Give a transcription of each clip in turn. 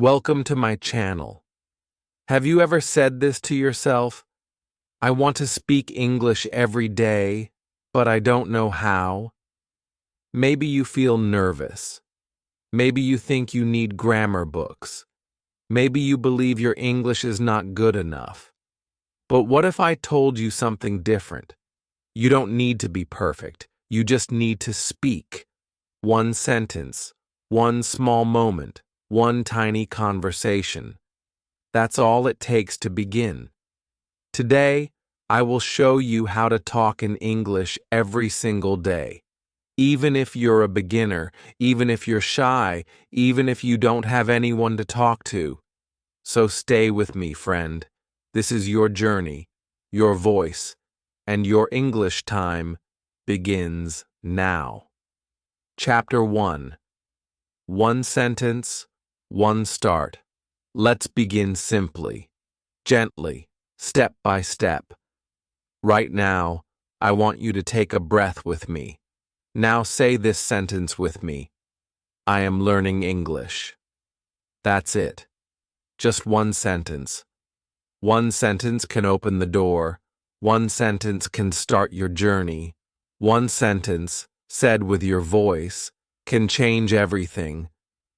Welcome to my channel. Have you ever said this to yourself? I want to speak English every day, but I don't know how. Maybe you feel nervous. Maybe you think you need grammar books. Maybe you believe your English is not good enough. But what if I told you something different? You don't need to be perfect. You just need to speak. One sentence, one small moment, one tiny conversation. That's all it takes to begin. Today, I will show you how to talk in English every single day. Even if you're a beginner, even if you're shy, even if you don't have anyone to talk to. So stay with me, friend. This is your journey, your voice, and your English time begins now. Chapter 1. One sentence, one start. Let's begin simply, gently, step by step. Right now, I want you to take a breath with me. Now say this sentence with me. I am learning English. That's it. Just one sentence. One sentence can open the door. One sentence can start your journey. One sentence, said with your voice, can change everything.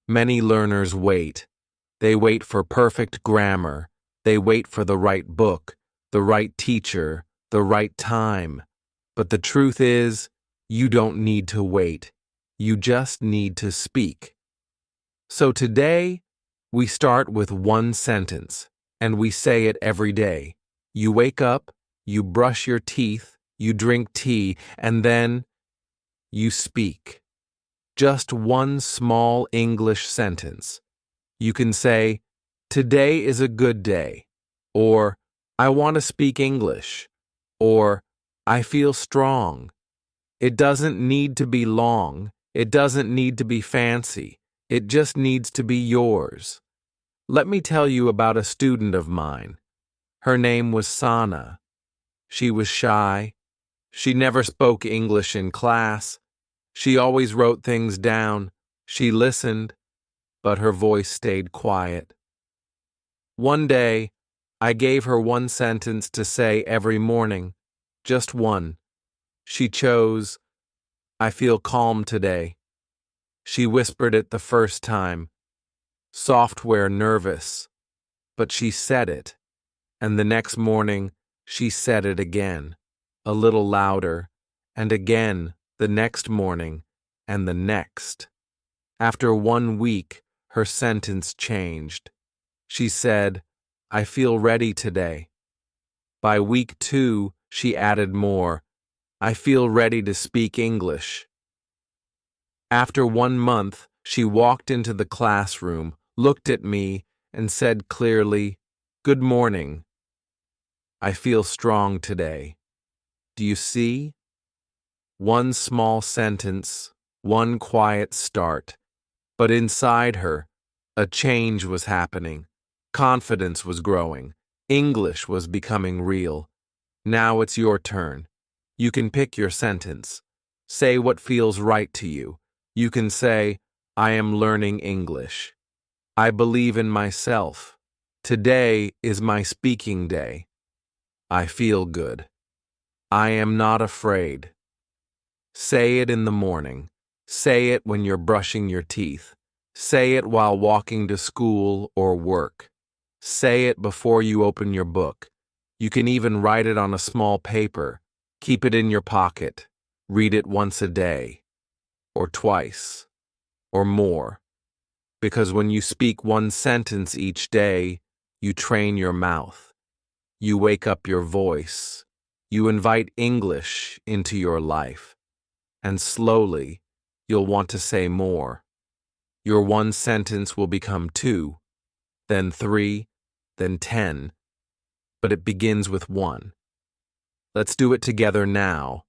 Many learners wait. They wait for perfect grammar. They wait for the right book, the right teacher, the right time. But the truth is, you don't need to wait. You just need to speak. So today, we start with one sentence, and we say it every day. You wake up, you brush your teeth, you drink tea, and then you speak. Just one small English sentence. You can say, today is a good day, or I want to speak English, or I feel strong. It doesn't need to be long. It doesn't need to be fancy. It just needs to be yours. Let me tell you about a student of mine. Her name was Sana. She was shy. She never spoke English in class. She always wrote things down. She listened, but her voice stayed quiet. One day, I gave her one sentence to say every morning, just one. She chose, I feel calm today. She whispered it the first time, software nervous, but she said it, and the next morning she said it again, a little louder, and again the next morning, and the next. After 1 week, her sentence changed. She said, I feel ready today. By week 2, she added more, I feel ready to speak English. After 1 month, she walked into the classroom, looked at me, and said clearly, Good morning. I feel strong today. Do you see? One small sentence, one quiet start. But inside her, a change was happening. Confidence was growing. English was becoming real. Now it's your turn. You can pick your sentence. Say what feels right to you. You can say, I am learning English. I believe in myself. Today is my speaking day. I feel good. I am not afraid. Say it in the morning. Say it when you're brushing your teeth. Say it while walking to school or work. Say it before you open your book. You can even write it on a small paper. Keep it in your pocket. Read it once a day, or twice, or more. Because when you speak one sentence each day, you train your mouth. You wake up your voice. You invite English into your life. And slowly, you'll want to say more. Your one sentence will become 2, then 3, then 10. But it begins with 1. Let's do it together now.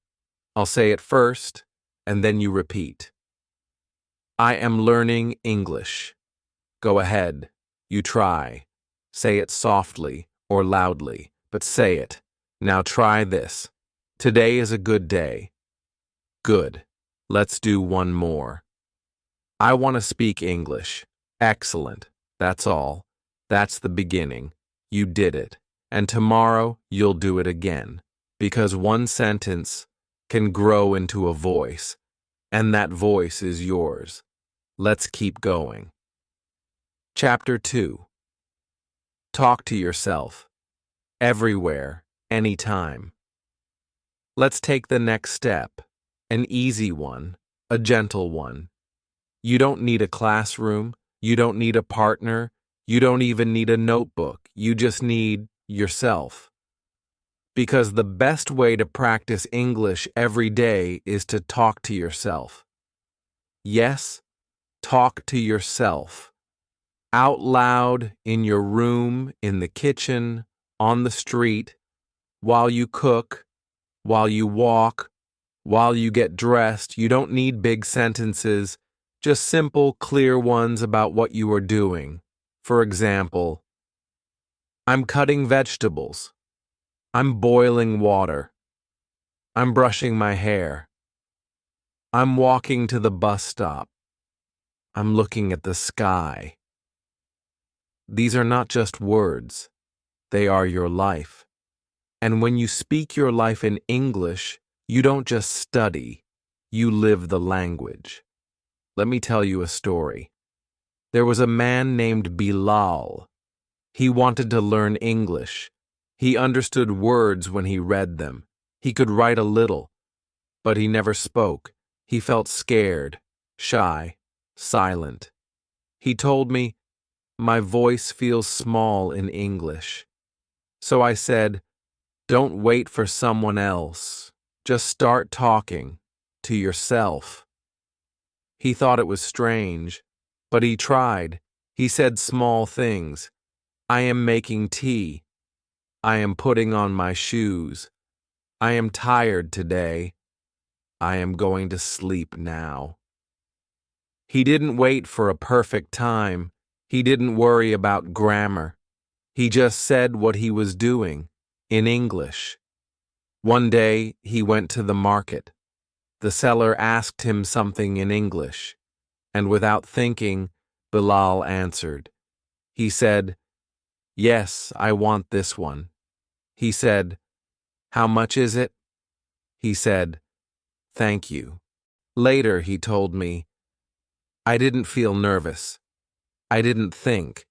I'll say it first, and then you repeat. I am learning English. Go ahead. You try. Say it softly or loudly, but say it. Now try this. Today is a good day. Good. Let's do one more. I want to speak English. Excellent. That's all. That's the beginning. You did it. And tomorrow you'll do it again. Because one sentence can grow into a voice, and that voice is yours. Let's keep going. Chapter 2. Talk to yourself. Everywhere, anytime. Let's take the next step. An easy one, a gentle one. You don't need a classroom. You don't need a partner. You don't even need a notebook. You just need yourself. Because the best way to practice English every day is to talk to yourself. Yes, talk to yourself. Out loud, in your room, in the kitchen, on the street, while you cook, while you walk, while you get dressed. You don't need big sentences, just simple, clear ones about what you are doing. For example, I'm cutting vegetables. I'm boiling water. I'm brushing my hair. I'm walking to the bus stop. I'm looking at the sky. These are not just words. They are your life. And when you speak your life in English, you don't just study, you live the language. Let me tell you a story. There was a man named Bilal. He wanted to learn English. He understood words when he read them. He could write a little, but he never spoke. He felt scared, shy, silent. He told me, "My voice feels small in English." So I said, "Don't wait for someone else. Just start talking to yourself." He thought it was strange, but he tried. He said small things. I am making tea. I am putting on my shoes. I am tired today. I am going to sleep now. He didn't wait for a perfect time. He didn't worry about grammar. He just said what he was doing, in English. One day, he went to the market. The seller asked him something in English, and without thinking, Bilal answered. He said, "Yes, I want this one." He said, "How much is it?" He said, "Thank you." Later, he told me, I didn't feel nervous. I didn't think.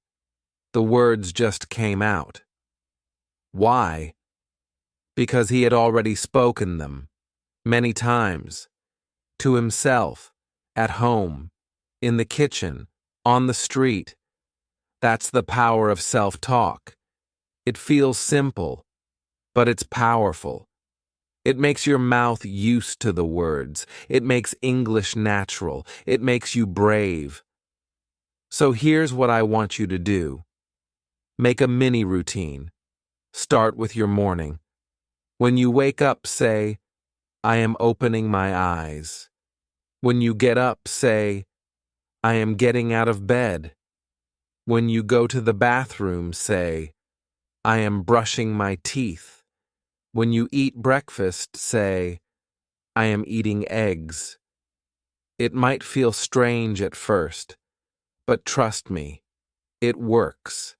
The words just came out. Why? Because he had already spoken them, many times, to himself, at home, in the kitchen, on the street. That's the power of self-talk. It feels simple, but it's powerful. It makes your mouth used to the words. It makes English natural. It makes you brave. So here's what I want you to do. Make a mini routine. Start with your morning. When you wake up, say, I am opening my eyes. When you get up, say, I am getting out of bed. When you go to the bathroom, say, I am brushing my teeth. When you eat breakfast, say, I am eating eggs. It might feel strange at first, but trust me, it works.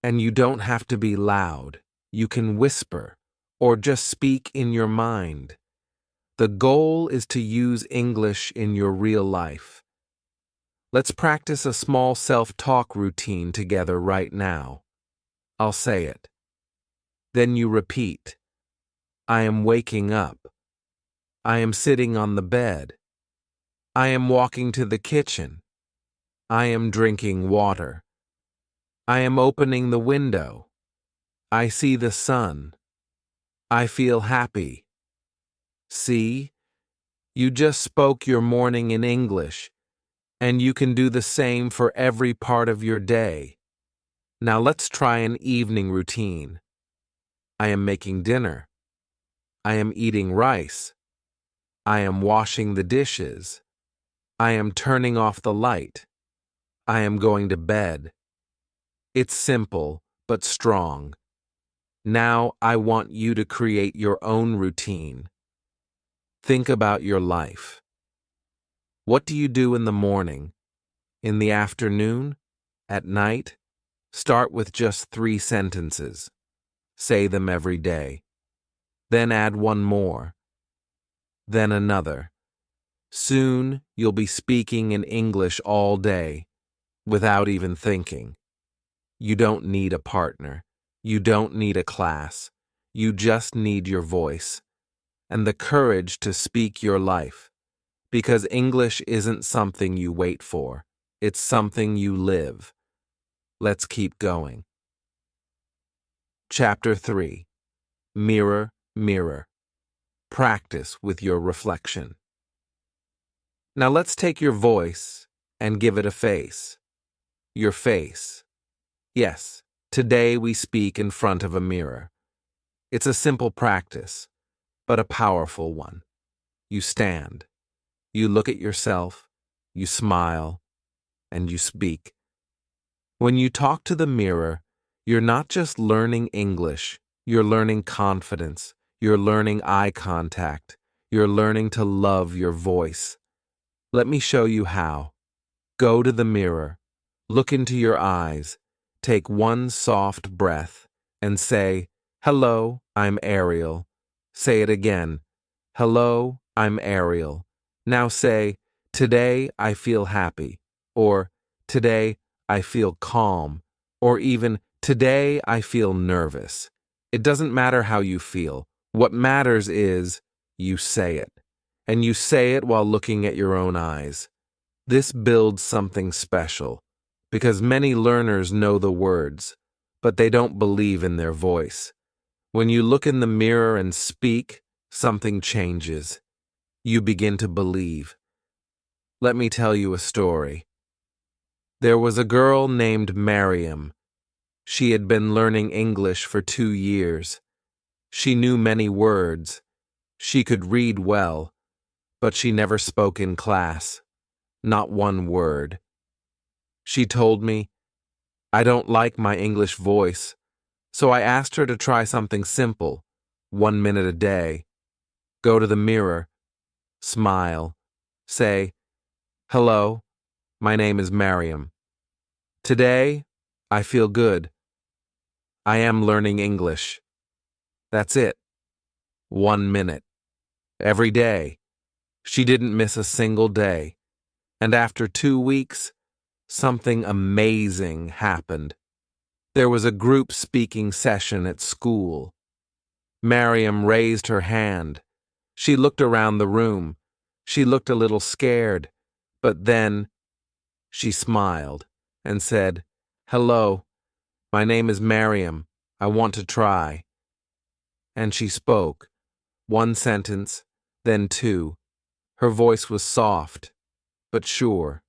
And you don't have to be loud. You can whisper or just speak in your mind. The goal is to use English in your real life. Let's practice a small self-talk routine together right now. I'll say it. Then you repeat. I am waking up. I am sitting on the bed. I am walking to the kitchen. I am drinking water. I am opening the window. I see the sun. I feel happy. See? You just spoke your morning in English, and you can do the same for every part of your day. Now let's try an evening routine. I am making dinner. I am eating rice. I am washing the dishes. I am turning off the light. I am going to bed. It's simple, but strong. Now I want you to create your own routine. Think about your life. What do you do in the morning? In the afternoon? At night, start with just 3 sentences. Say them every day. Then add one more. Then another. Soon, you'll be speaking in English all day, without even thinking. You don't need a partner. You don't need a class. You just need your voice and the courage to speak your life. Because English isn't something you wait for. It's something you live. Let's keep going. Chapter 3. Mirror, Mirror. Practice with your reflection. Now let's take your voice and give it a face. Your face. Yes, today we speak in front of a mirror. It's a simple practice, but a powerful one. You stand. You look at yourself. You smile. And you speak. When you talk to the mirror, you're not just learning English, you're learning confidence, you're learning eye contact, you're learning to love your voice. Let me show you how. Go to the mirror, look into your eyes, take one soft breath, and say, "Hello, I'm Ariel." Say it again. "Hello, I'm Ariel." Now say, "Today I feel happy," or "Today I feel calm," or even "Today I feel nervous." It doesn't matter how you feel. What matters is you say it. And you say it while looking at your own eyes. This builds something special, because many learners know the words, but they don't believe in their voice. When you look in the mirror and speak, something changes. You begin to believe. Let me tell you a story. There was a girl named Miriam. She had been learning English for 2 years. She knew many words. She could read well, but she never spoke in class. Not one word. She told me, "I don't like my English voice," so I asked her to try something simple, 1 minute a day. Go to the mirror, smile, say, "Hello, my name is Miriam. Today, I feel good. I am learning English." That's it. 1 minute. Every day. She didn't miss a single day. And after 2 weeks, something amazing happened. There was a group speaking session at school. Miriam raised her hand. She looked around the room. She looked a little scared, but then she smiled and said, "Hello, my name is Miriam. I want to try." And she spoke. 1 sentence, then 2. Her voice was soft, but sure.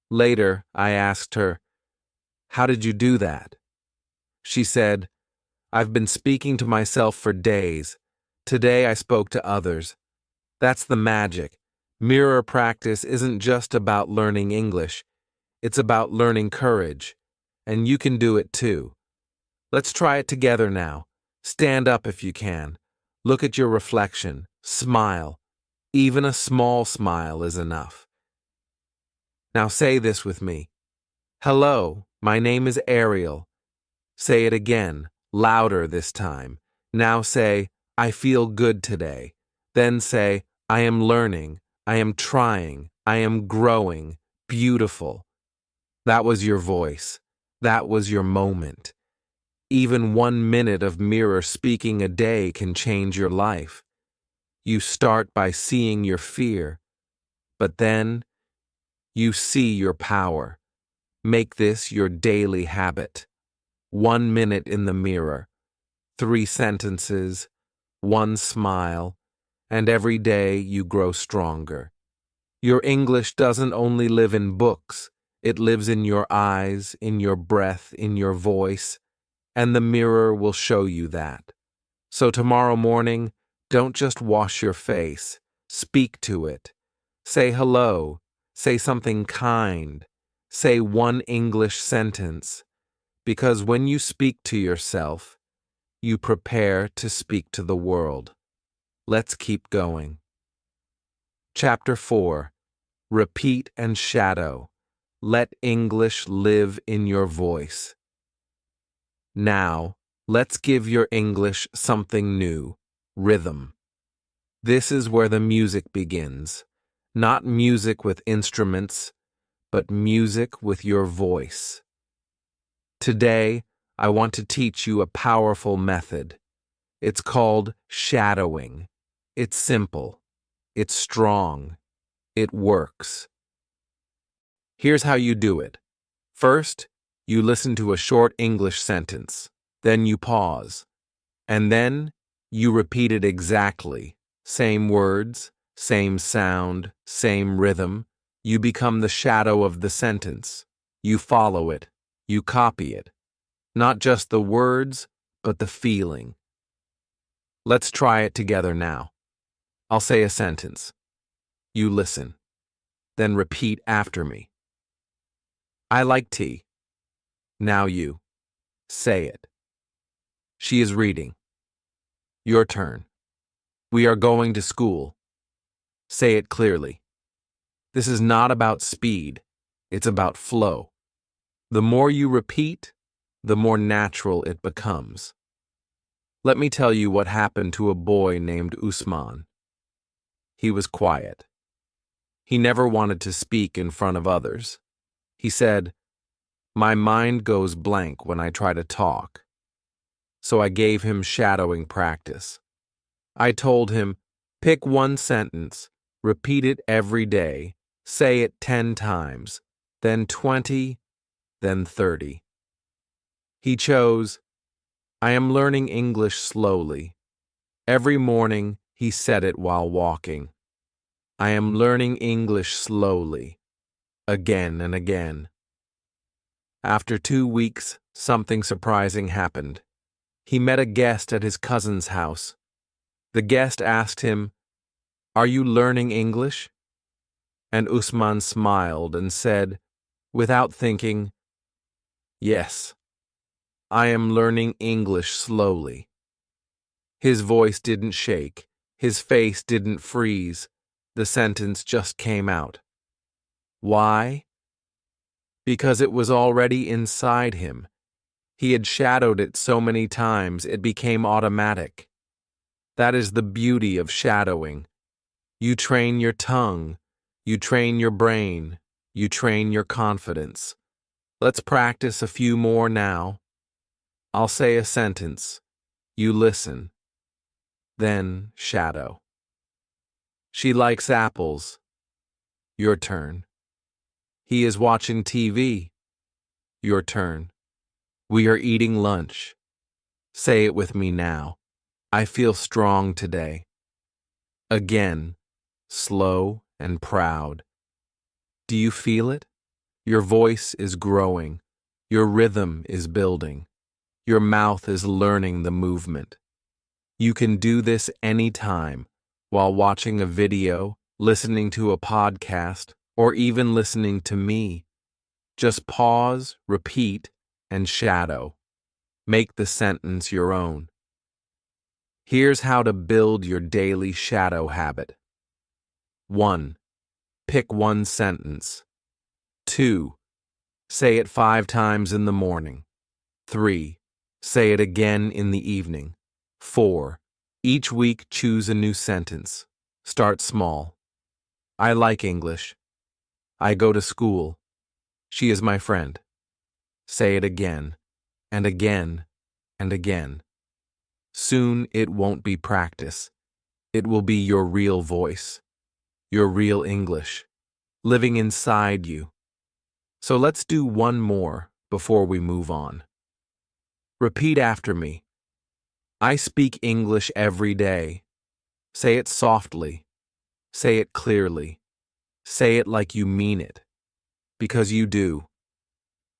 Later, I asked her, "How did you do that?" She said, "I've been speaking to myself for days. Today I spoke to others." That's the magic. Mirror practice isn't just about learning English. It's about learning courage. And you can do it too. Let's try it together now. Stand up if you can. Look at your reflection. Smile. Even a small smile is enough. Now say this with me. "Hello, my name is Ariel." Say it again, louder this time. Now say, "I feel good today." Then say, "I am learning. I am trying. I am growing. Beautiful." That was your voice. That was your moment. Even 1 minute of mirror speaking a day can change your life. You start by seeing your fear, but then you see your power. Make this your daily habit. 1 minute in the mirror, 3 sentences, 1 smile, and every day you grow stronger. Your English doesn't only live in books, it lives in your eyes, in your breath, in your voice, and the mirror will show you that. So tomorrow morning, don't just wash your face, speak to it. Say hello, say something kind, say 1 English sentence, because when you speak to yourself, you prepare to speak to the world. Let's keep going. Chapter 4. Repeat and shadow. Let English live in your voice. Now, let's give your English something new: rhythm. This is where the music begins. Not music with instruments, but music with your voice. Today, I want to teach you a powerful method. It's called shadowing. It's simple. It's strong. It works. Here's how you do it. First, you listen to a short English sentence. Then you pause. And then you repeat it exactly. Same words, same sound, same rhythm. You become the shadow of the sentence. You follow it. You copy it. Not just the words, but the feeling. Let's try it together now. I'll say a sentence. You listen. Then repeat after me. I like tea. Now you. Say it. She is reading. Your turn. We are going to school. Say it clearly. This is not about speed. It's about flow. The more you repeat, the more natural it becomes. Let me tell you what happened to a boy named Usman. He was quiet. He never wanted to speak in front of others. He said, "My mind goes blank when I try to talk." So I gave him shadowing practice. I told him, pick one sentence, repeat it every day, say it 10 times, then 20, then 30. He chose, I am learning English slowly. Every morning, he said it while walking. I am learning English slowly, again and again. After 2 weeks, something surprising happened. He met a guest at his cousin's house. The guest asked him, "Are you learning English?" And Usman smiled and said, without thinking, "Yes, I am learning English slowly." His voice didn't shake. His face didn't freeze. The sentence just came out. Why? Because it was already inside him. He had shadowed it so many times it became automatic. That is the beauty of shadowing. You train your tongue, you train your brain, you train your confidence. Let's practice a few more now. I'll say a sentence. You listen. Then shadow. She likes apples. Your turn. He is watching TV. Your turn. We are eating lunch. Say it with me now. I feel strong today. Again, slow and proud. Do you feel it? Your voice is growing. Your rhythm is building. Your mouth is learning the movement. You can do this anytime, while watching a video, listening to a podcast, or even listening to me. Just pause, repeat, and shadow. Make the sentence your own. Here's how to build your daily shadow habit. 1. Pick one sentence. 2. Say it 5 times in the morning. 3. Say it again in the evening. 4. Each week choose a new sentence. Start small. I like English. I go to school. She is my friend. Say it again, and again, and again. Soon it won't be practice. It will be your real voice, your real English, living inside you. So let's do one more before we move on. Repeat after me. I speak English every day. Say it softly. Say it clearly. Say it like you mean it. Because you do.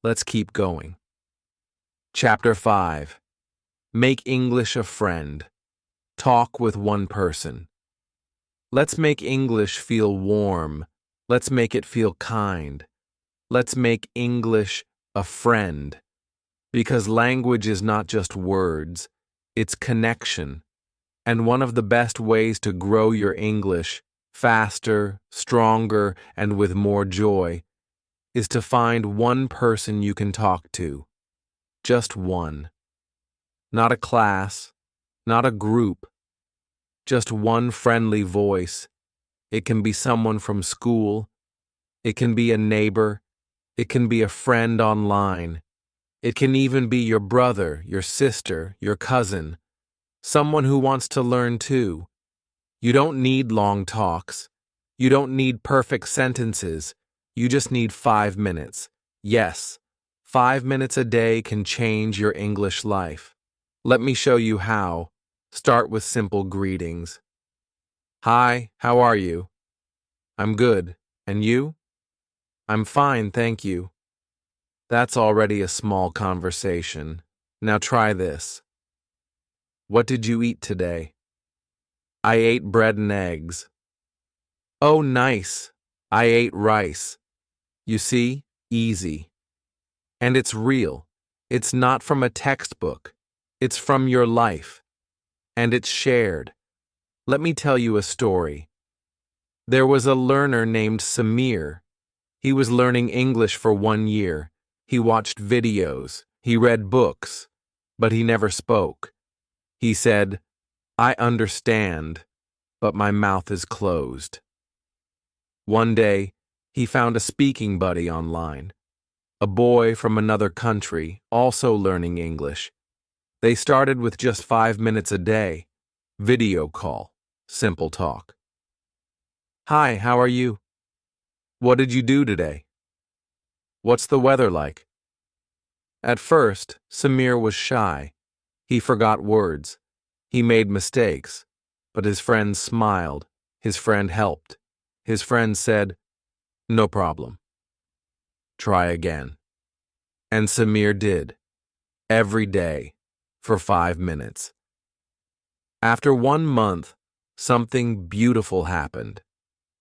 Let's keep going. Chapter 5. Make English a friend. Talk with one person. Let's make English feel warm. Let's make it feel kind. Let's make English a friend. Because language is not just words, it's connection. And one of the best ways to grow your English faster, stronger, and with more joy is to find one person you can talk to. Just one. Not a class, not a group. Just one friendly voice. It can be someone from school. It can be a neighbor. It can be a friend online. It can even be your brother, your sister, your cousin. Someone who wants to learn too. You don't need long talks. You don't need perfect sentences. You just need 5 minutes. Yes, 5 minutes a day can change your English life. Let me show you how. Start with simple greetings. Hi, how are you? I'm good. And you? I'm fine, thank you. That's already a small conversation. Now try this. What did you eat today? I ate bread and eggs. Oh, nice. I ate rice. You see? Easy. And it's real. It's not from a textbook. It's from your life. And it's shared. Let me tell you a story. There was a learner named Samir. He was learning English for 1 year. He watched videos. He read books. But he never spoke. He said, I understand, but my mouth is closed. One day, he found a speaking buddy online. A boy from another country, also learning English. They started with just 5 minutes a day. Video call. Simple talk. Hi, how are you? What did you do today? What's the weather like? At first, Samir was shy. He forgot words. He made mistakes. But his friend smiled. His friend helped. His friend said, no problem. Try again. And Samir did. Every day. For 5 minutes. After 1 month, something beautiful happened.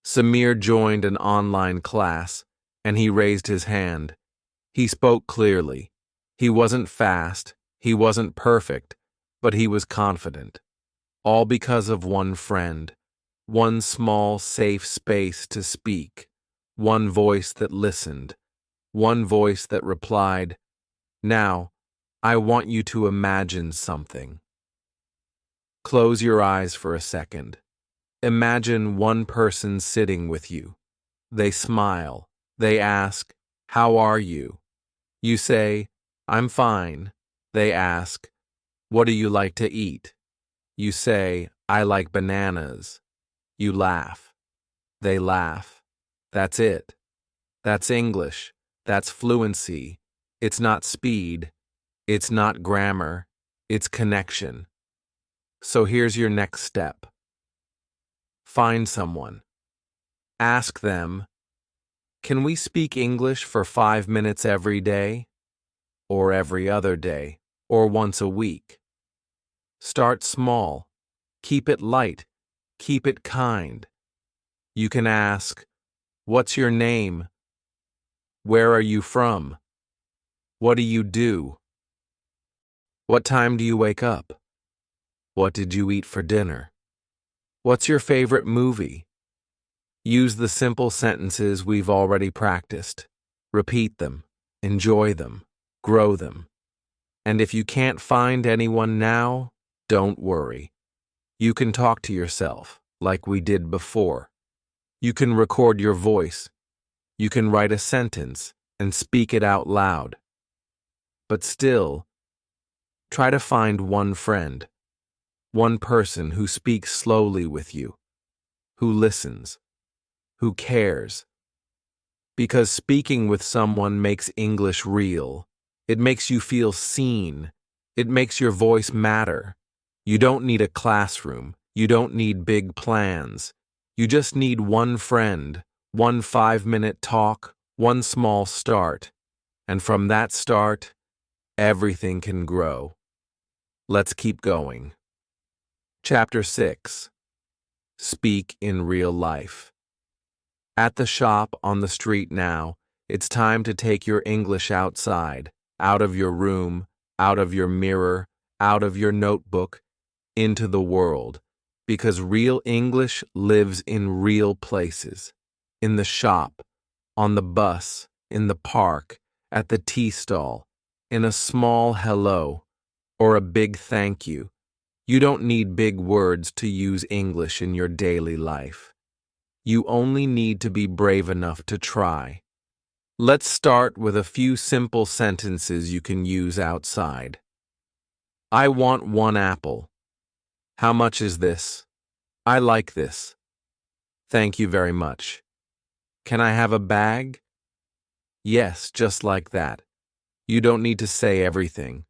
Samir joined an online class, and he raised his hand. He spoke clearly. He wasn't fast, he wasn't perfect, but he was confident. All because of one friend, one small, safe space to speak, one voice that listened, one voice that replied, Now, I want you to imagine something. Close your eyes for a second. Imagine one person sitting with you. They smile. They ask, How are you? You say, I'm fine. They ask, What do you like to eat? You say, I like bananas. You laugh. They laugh. That's it. That's English. That's fluency. It's not speed. It's not grammar. It's connection. So here's your next step. Find someone. Ask them, Can we speak English for 5 minutes every day? Or every other day? Or once a week? Start small. Keep it light. Keep it kind. You can ask, What's your name? Where are you from? What do you do? What time do you wake up? What did you eat for dinner? What's your favorite movie? Use the simple sentences we've already practiced. Repeat them. Enjoy them. Grow them. And if you can't find anyone now, don't worry. You can talk to yourself, like we did before. You can record your voice. You can write a sentence and speak it out loud. But still, try to find one friend, one person who speaks slowly with you, who listens, who cares. Because speaking with someone makes English real. It makes you feel seen. It makes your voice matter. You don't need a classroom. You don't need big plans. You just need one friend, one 5-minute talk, one small start. And from that start, everything can grow. Let's keep going. Chapter 6. Speak in real life. At the shop on the street now, it's time to take your English outside, out of your room, out of your mirror, out of your notebook, into the world. Because real English lives in real places. In the shop, on the bus, in the park, at the tea stall, in a small hello, or a big thank you. You don't need big words to use English in your daily life. You only need to be brave enough to try. Let's start with a few simple sentences you can use outside. I want 1 apple. How much is this? I like this. Thank you very much. Can I have a bag? Yes, just like that. You don't need to say everything.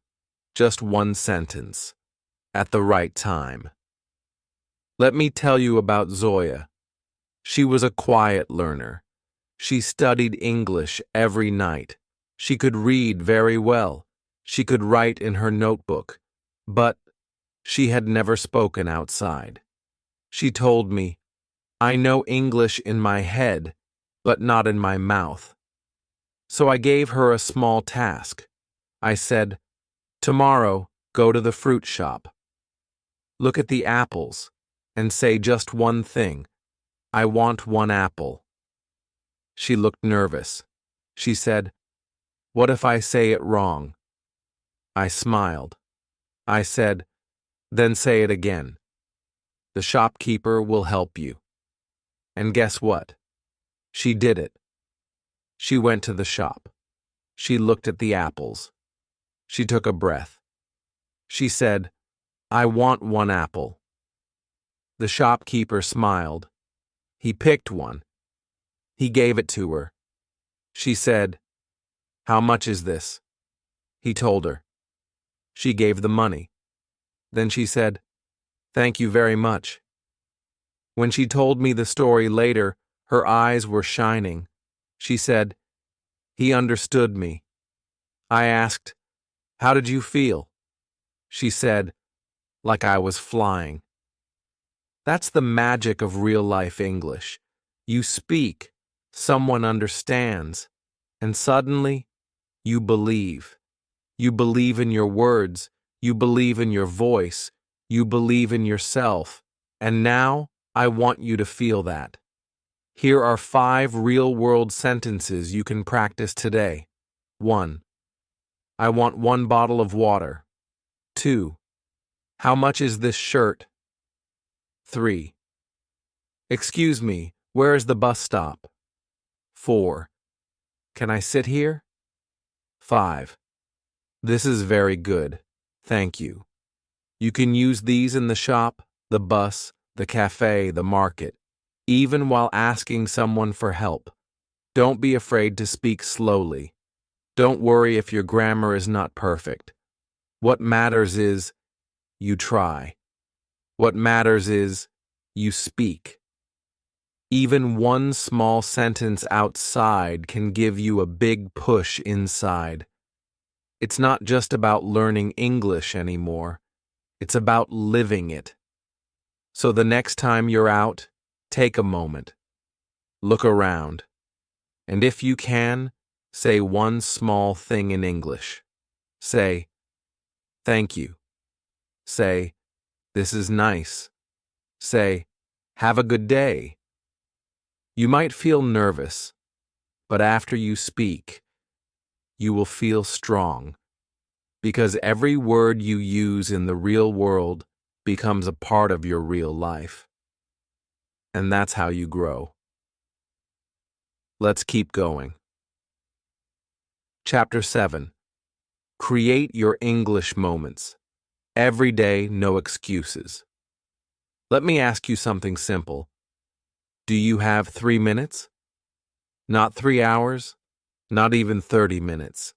Just one sentence. At the right time. Let me tell you about Zoya. She was a quiet learner. She studied English every night. She could read very well. She could write in her notebook. But she had never spoken outside. She told me, I know English in my head, but not in my mouth. So I gave her a small task. I said, tomorrow, go to the fruit shop. Look at the apples and say just one thing. I want 1 apple. She looked nervous. She said, what if I say it wrong? I smiled. I said, then say it again. The shopkeeper will help you. And guess what? She did it. She went to the shop. She looked at the apples. She took a breath. She said, I want 1 apple. The shopkeeper smiled. He picked one. He gave it to her. She said, how much is this? He told her. She gave the money. Then she said, thank you very much. When she told me the story later, her eyes were shining. She said, he understood me. I asked, how did you feel? She said, like I was flying. That's the magic of real-life English. You speak, someone understands, and suddenly, you believe. You believe in your words, you believe in your voice, you believe in yourself, and now I want you to feel that. Here are 5 real-world sentences you can practice today. 1. I want 1 bottle of water. 2. How much is this shirt? 3. Excuse me, where is the bus stop? 4. Can I sit here? 5. This is very good. Thank you. You can use these in the shop, the bus, the cafe, the market, even while asking someone for help. Don't be afraid to speak slowly. Don't worry if your grammar is not perfect. What matters is you try. What matters is you speak. Even one small sentence outside can give you a big push inside. It's not just about learning English anymore. It's about living it. So the next time you're out, take a moment. Look around. And if you can, say one small thing in English. Say, thank you. Say, this is nice. Say, have a good day. You might feel nervous, but after you speak, you will feel strong, because every word you use in the real world becomes a part of your real life. And that's how you grow. Let's keep going. Chapter 7. Create your English moments. Every day, no excuses. Let me ask you something simple. Do you have 3 minutes? Not 3 hours? Not even 30 minutes.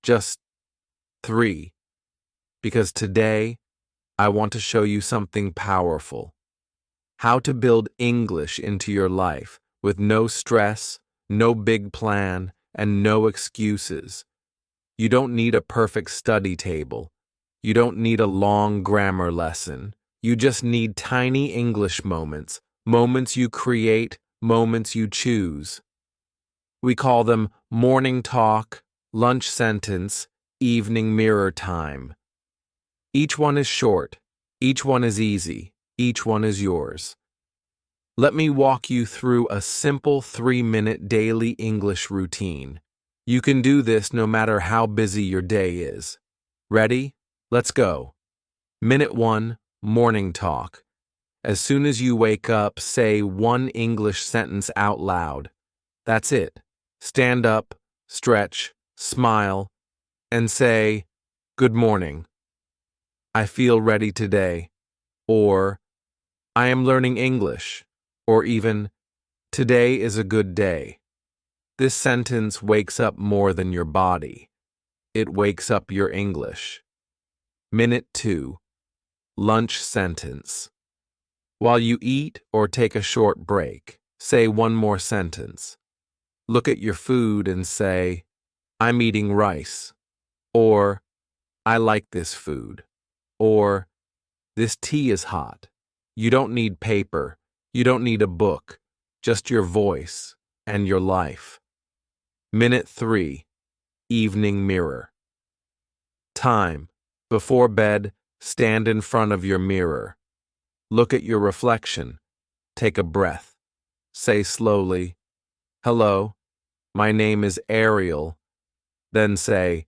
Just 3. Because today, I want to show you something powerful. How to build English into your life with no stress, no big plan, and no excuses. You don't need a perfect study table. You don't need a long grammar lesson. You just need tiny English moments, moments you create, moments you choose. We call them morning talk, lunch sentence, evening mirror time. Each one is short, each one is easy, each one is yours. Let me walk you through a simple 3-minute daily English routine. You can do this no matter how busy your day is. Ready? Let's go. Minute 1, morning talk. As soon as you wake up, say one English sentence out loud. That's it. Stand up, stretch, smile, and say, "Good morning. I feel ready today." Or, "I am learning English." Or even, "Today is a good day." This sentence wakes up more than your body. It wakes up your English. Minute 2, lunch sentence. While you eat or take a short break, say one more sentence. Look at your food and say, "I'm eating rice." Or, "I like this food." Or, "This tea is hot." You don't need paper. You don't need a book. Just your voice and your life. Minute 3, evening mirror. Time. Before bed, stand in front of your mirror. Look at your reflection. Take a breath. Say slowly, "Hello, my name is Ariel." Then say,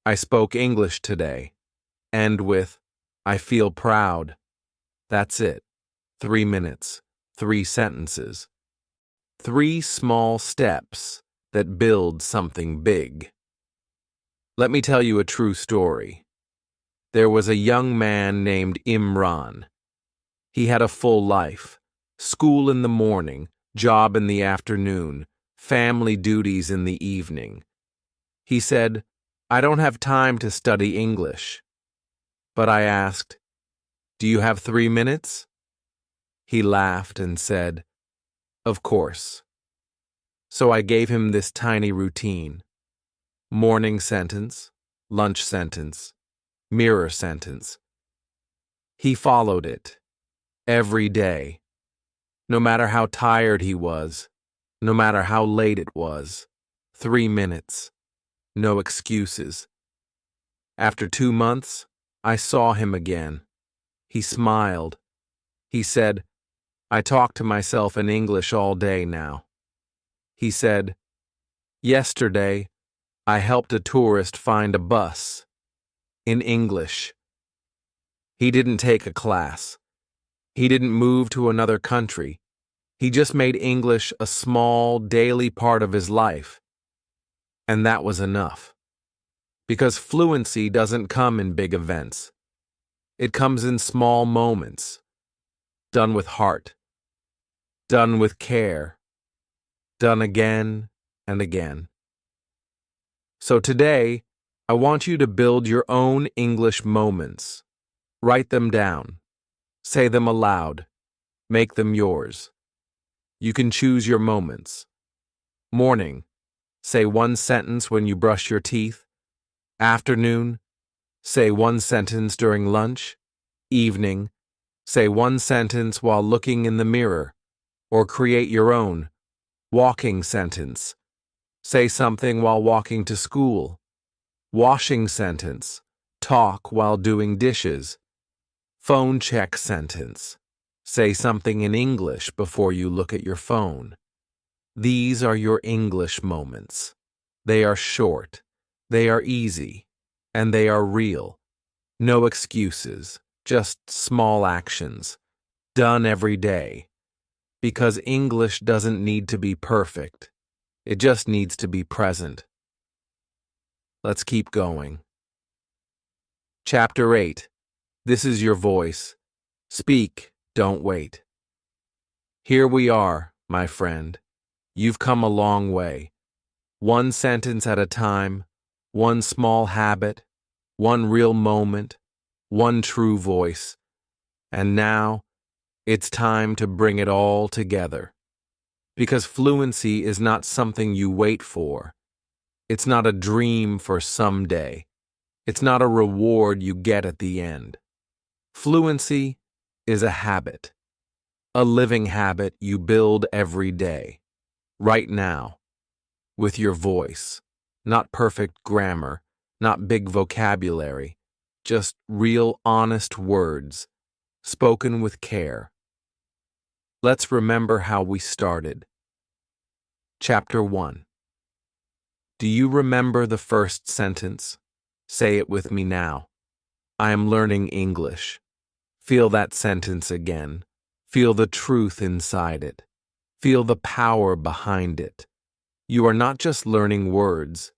"I spoke English today." End with, "I feel proud." That's it. 3 minutes, 3 sentences. 3 small steps that build something big. Let me tell you a true story. There was a young man named Imran. He had a full life. School in the morning, job in the afternoon, family duties in the evening. He said, "I don't have time to study English." But I asked, "Do you have 3 minutes?" He laughed and said, "Of course." So I gave him this tiny routine. Morning sentence, lunch sentence, mirror sentence. He followed it every day, no matter how tired he was, no matter how late it was. 3 minutes, no excuses. After 2 months, I saw him again. He smiled. He said, "I talk to myself in English all day now." He said, "Yesterday, I helped a tourist find a bus." In English. He didn't take a class. He didn't move to another country. He just made English a small, daily part of his life. And that was enough. Because fluency doesn't come in big events. It comes in small moments. Done with heart. Done with care. Done again and again. So today, I want you to build your own English moments. Write them down. Say them aloud. Make them yours. You can choose your moments. Morning. Say one sentence when you brush your teeth. Afternoon. Say one sentence during lunch. Evening. Say one sentence while looking in the mirror. Or create your own. Walking sentence. Say something while walking to school. Washing sentence. Talk while doing dishes. Phone check sentence. Say something in English before you look at your phone. These are your English moments. They are short, they are easy, and they are real. No excuses, just small actions, done every day. Because English doesn't need to be perfect. It just needs to be present. Let's keep going. Chapter 8. This is your voice. Speak, don't wait. Here we are, my friend. You've come a long way. One sentence at a time, one small habit, one real moment, one true voice. And now, it's time to bring it all together. Because fluency is not something you wait for. It's not a dream for someday. It's not a reward you get at the end. Fluency is a habit. A living habit you build every day. Right now. With your voice. Not perfect grammar. Not big vocabulary. Just real honest words. Spoken with care. Let's remember how we started. Chapter 1. Do you remember the first sentence? Say it with me now. I am learning English. Feel that sentence again. Feel the truth inside it. Feel the power behind it. You are not just learning words.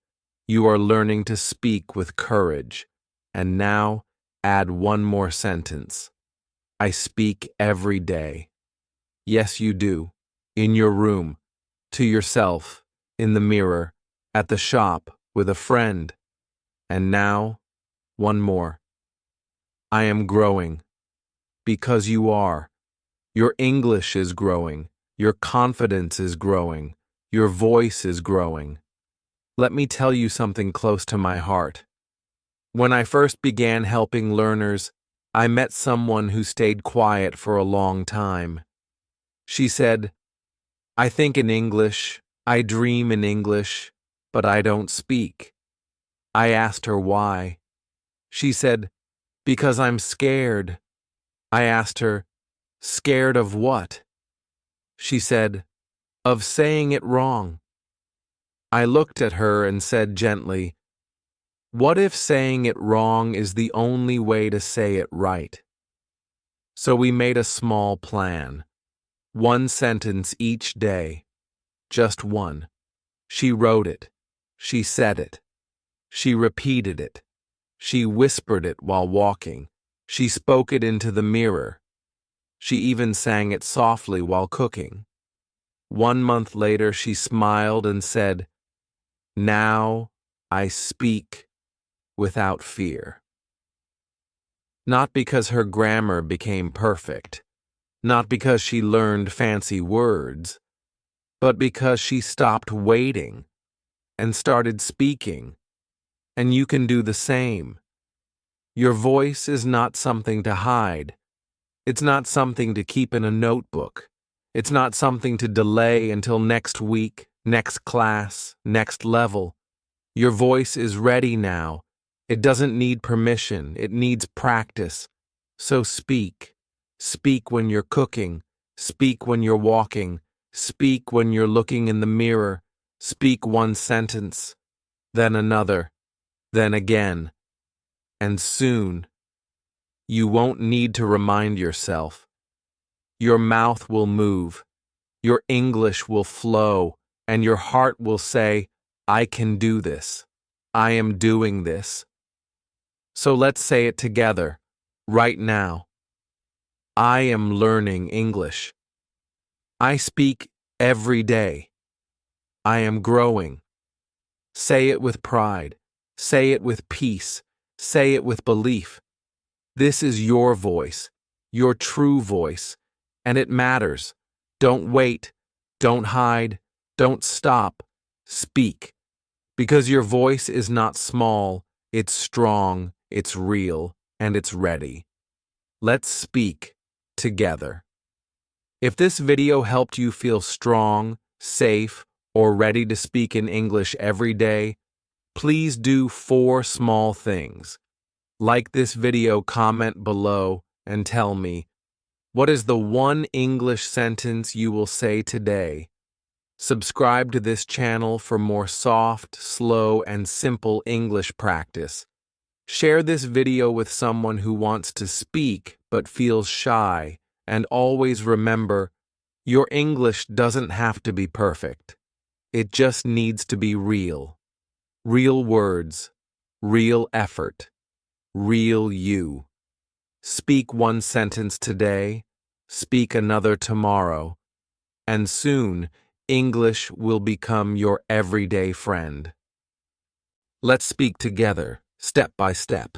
You are learning to speak with courage. And now, add one more sentence. I speak every day. Yes, you do. In your room, to yourself, in the mirror, at the shop, with a friend. And now, one more. I am growing. Because you are. Your English is growing. Your confidence is growing. Your voice is growing. Let me tell you something close to my heart. When I first began helping learners, I met someone who stayed quiet for a long time. She said, I think in English, I dream in English, but I don't speak. I asked her why. She said, because I'm scared. I asked her, scared of what? She said, of saying it wrong. I looked at her and said gently, what if saying it wrong is the only way to say it right? So we made a small plan. One sentence each day. Just one. She wrote it. She said it. She repeated it. She whispered it while walking. She spoke it into the mirror. She even sang it softly while cooking. 1 month later, she smiled and said, now I speak without fear. Not because her grammar became perfect, not because she learned fancy words, but because she stopped waiting and started speaking. And you can do the same. Your voice is not something to hide. It's not something to keep in a notebook. It's not something to delay until next week, next class, next level. Your voice is ready now. It doesn't need permission. It needs practice. So speak. Speak when you're cooking. Speak when you're walking. Speak when you're looking in the mirror. Speak one sentence, then another, then again. And soon, you won't need to remind yourself. Your mouth will move. Your English will flow. And your heart will say, I can do this. I am doing this. So let's say it together, right now. I am learning English. I speak every day. I am growing. Say it with pride. Say it with peace. Say it with belief. This is your voice, your true voice, and it matters. Don't wait. Don't hide. Don't stop. Speak. Because your voice is not small, it's strong, it's real, and it's ready. Let's speak together. If this video helped you feel strong, safe, or ready to speak in English every day, please do 4 small things. Like this video, comment below, and tell me, what is the one English sentence you will say today? Subscribe to this channel for more soft, slow, and simple English practice. Share this video with someone who wants to speak but feels shy, and always remember, your English doesn't have to be perfect. It just needs to be real. Real words, real effort, real you. Speak one sentence today, speak another tomorrow, and soon English will become your everyday friend. Let's speak together, step by step.